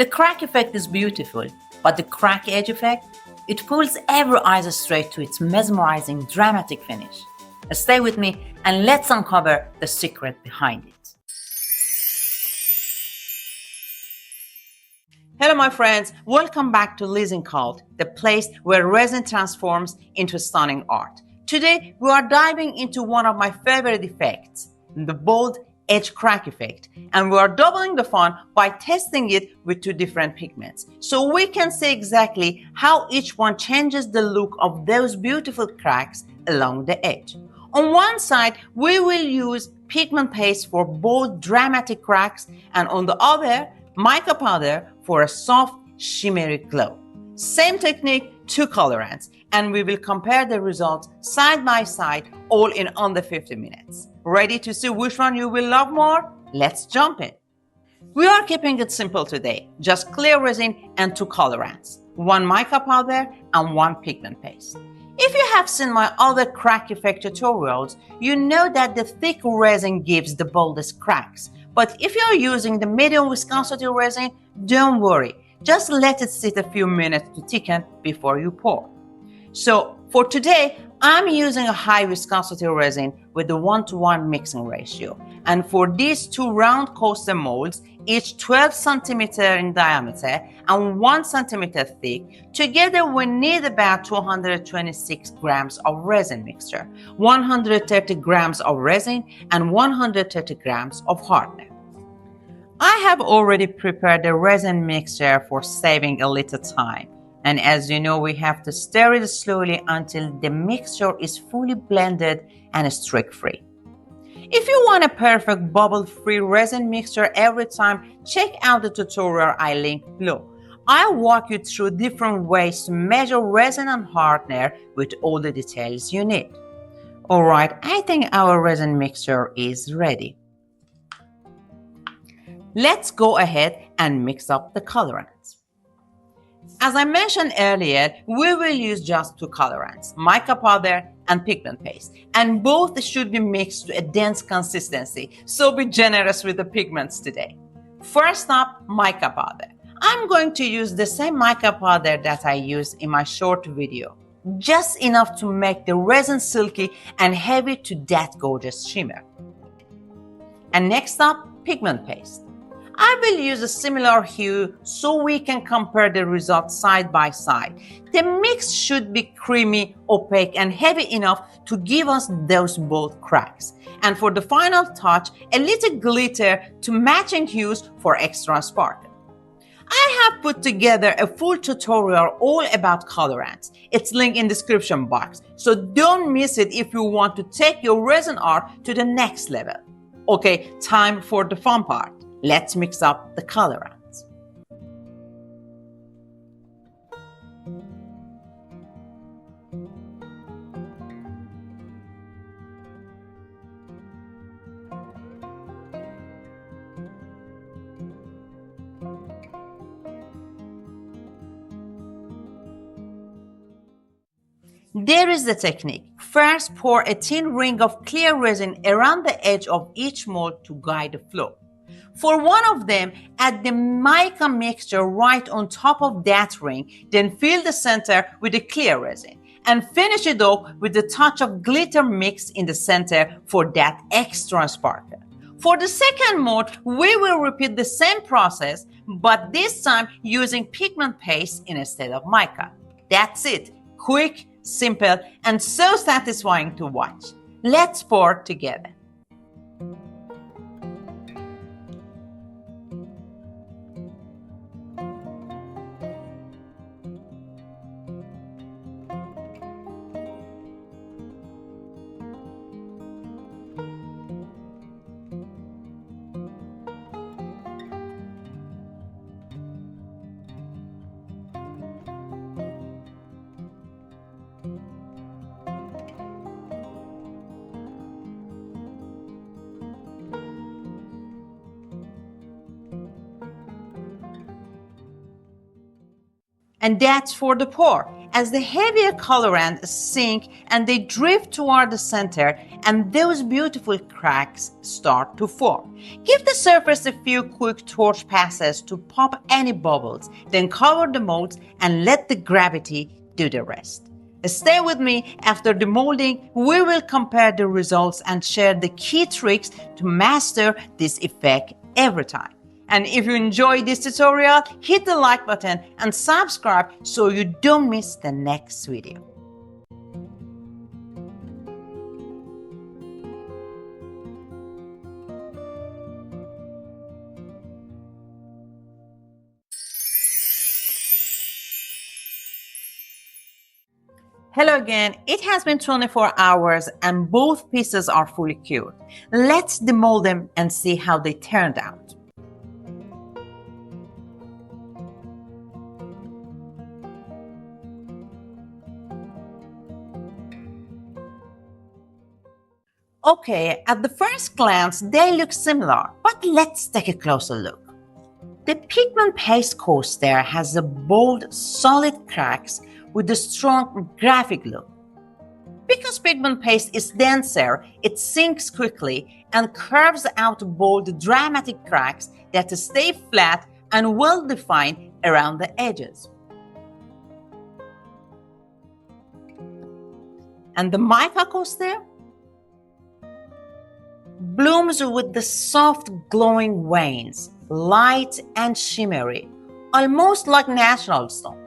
The crack effect is beautiful, but the crack edge effect, it pulls every eye straight to its mesmerizing, dramatic finish. Stay with me and let's uncover the secret behind it. Hello my friends, welcome back to LisinCult, the place where resin transforms into stunning art. Today we are diving into one of my favorite effects, the bold edge crack effect, and we are doubling the fun by testing it with two different pigments so we can see exactly how each one changes the look of those beautiful cracks along the edge. On one side we will use pigment paste for bold dramatic cracks, and on the other mica powder for a soft shimmery glow. Same technique, two colorants, and we will compare the results side by side, all in under 50 minutes. Ready to see which one you will love more? Let's jump in. We are keeping it simple today, just clear resin and two colorants, one mica powder and one pigment paste. If you have seen my other crack effect tutorials, you know that the thick resin gives the boldest cracks. But if you are using the medium viscosity resin, don't worry, just let it sit a few minutes to thicken before you pour. So for today, I'm using a high viscosity resin with a 1:1 mixing ratio. And for these two round coaster molds, each 12 centimeter in diameter and 1 centimeter thick, together we need about 226 grams of resin mixture, 130 grams of resin and 130 grams of hardener. I have already prepared the resin mixture for saving a little time. And as you know, we have to stir it slowly until the mixture is fully blended and streak-free. If you want a perfect bubble-free resin mixture every time, check out the tutorial I link below. I'll walk you through different ways to measure resin and hardener with all the details you need. Alright, I think our resin mixture is ready. Let's go ahead and mix up the colorants. As I mentioned earlier, we will use just two colorants, mica powder and pigment paste, and both should be mixed to a dense consistency, so be generous with the pigments today. First up, mica powder. I'm going to use the same mica powder that I used in my short video, just enough to make the resin silky and heavy to that gorgeous shimmer. And next up, pigment paste. I will use a similar hue so we can compare the results side by side. The mix should be creamy, opaque, and heavy enough to give us those bold cracks. And for the final touch, a little glitter to matching hues for extra sparkle. I have put together a full tutorial all about colorants. It's linked in the description box, so don't miss it if you want to take your resin art to the next level. Okay, time for the fun part. Let's mix up the colorants. There is the technique. First, pour a thin ring of clear resin around the edge of each mold to guide the flow. For one of them, add the mica mixture right on top of that ring, then fill the center with the clear resin, and finish it off with a touch of glitter mix in the center for that extra sparkle. For the second mold, we will repeat the same process, but this time using pigment paste instead of mica. That's it. Quick, simple, and so satisfying to watch. Let's pour together. And that's for the pour. as the heavier colorants sink and they drift toward the center, and those beautiful cracks start to form. Give the surface a few quick torch passes to pop any bubbles, then cover the molds and let the gravity do the rest. Stay with me. After the molding, we will compare the results and share the key tricks to master this effect every time. And if you enjoyed this tutorial, hit the like button and subscribe so you don't miss the next video. Hello again. It has been 24 hours and both pieces are fully cured. Let's demold them and see how they turned out. Okay, at the first glance, they look similar, but let's take a closer look. The Pigment Paste coaster has a bold, solid cracks with a strong graphic look. Because Pigment Paste is denser, it sinks quickly and curves out bold, dramatic cracks that stay flat and well defined around the edges. And the Mica coaster blooms with the soft glowing veins, light and shimmery, almost like natural stone.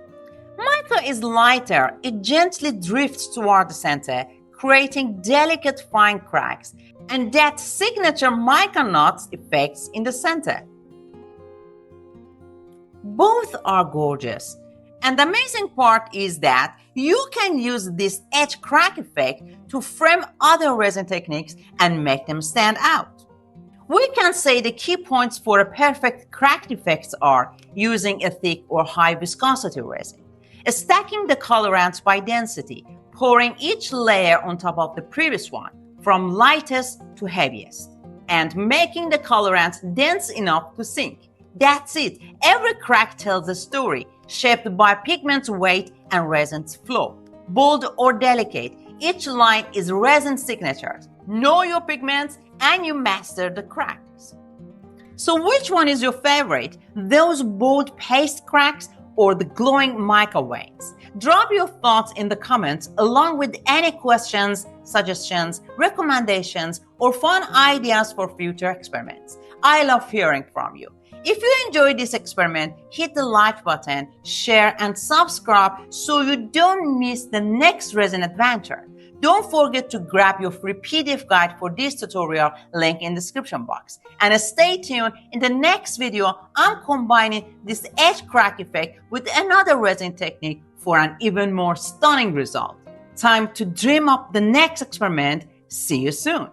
Mica is lighter, it gently drifts toward the center, creating delicate fine cracks, and that signature mica knots effects in the center. Both are gorgeous. And the amazing part is that you can use this edge crack effect to frame other resin techniques and make them stand out. We can say the key points for a perfect cracked effects are using a thick or high viscosity resin, stacking the colorants by density, pouring each layer on top of the previous one, from lightest to heaviest, and making the colorants dense enough to sink. That's it. Every crack tells a story, shaped by pigment's weight and resin's flow. Bold or delicate, each line is resin signatures. Know your pigments and you master the cracks. So which one is your favorite? Those bold paste cracks or the glowing mica veins? Drop your thoughts in the comments along with any questions, suggestions, recommendations, or fun ideas for future experiments. I love hearing from you. If you enjoyed this experiment, hit the like button, share, and subscribe so you don't miss the next resin adventure. Don't forget to grab your free PDF guide for this tutorial, link in the description box. And stay tuned, in the next video, I'm combining this edge crack effect with another resin technique for an even more stunning result. Time to dream up the next experiment. See you soon.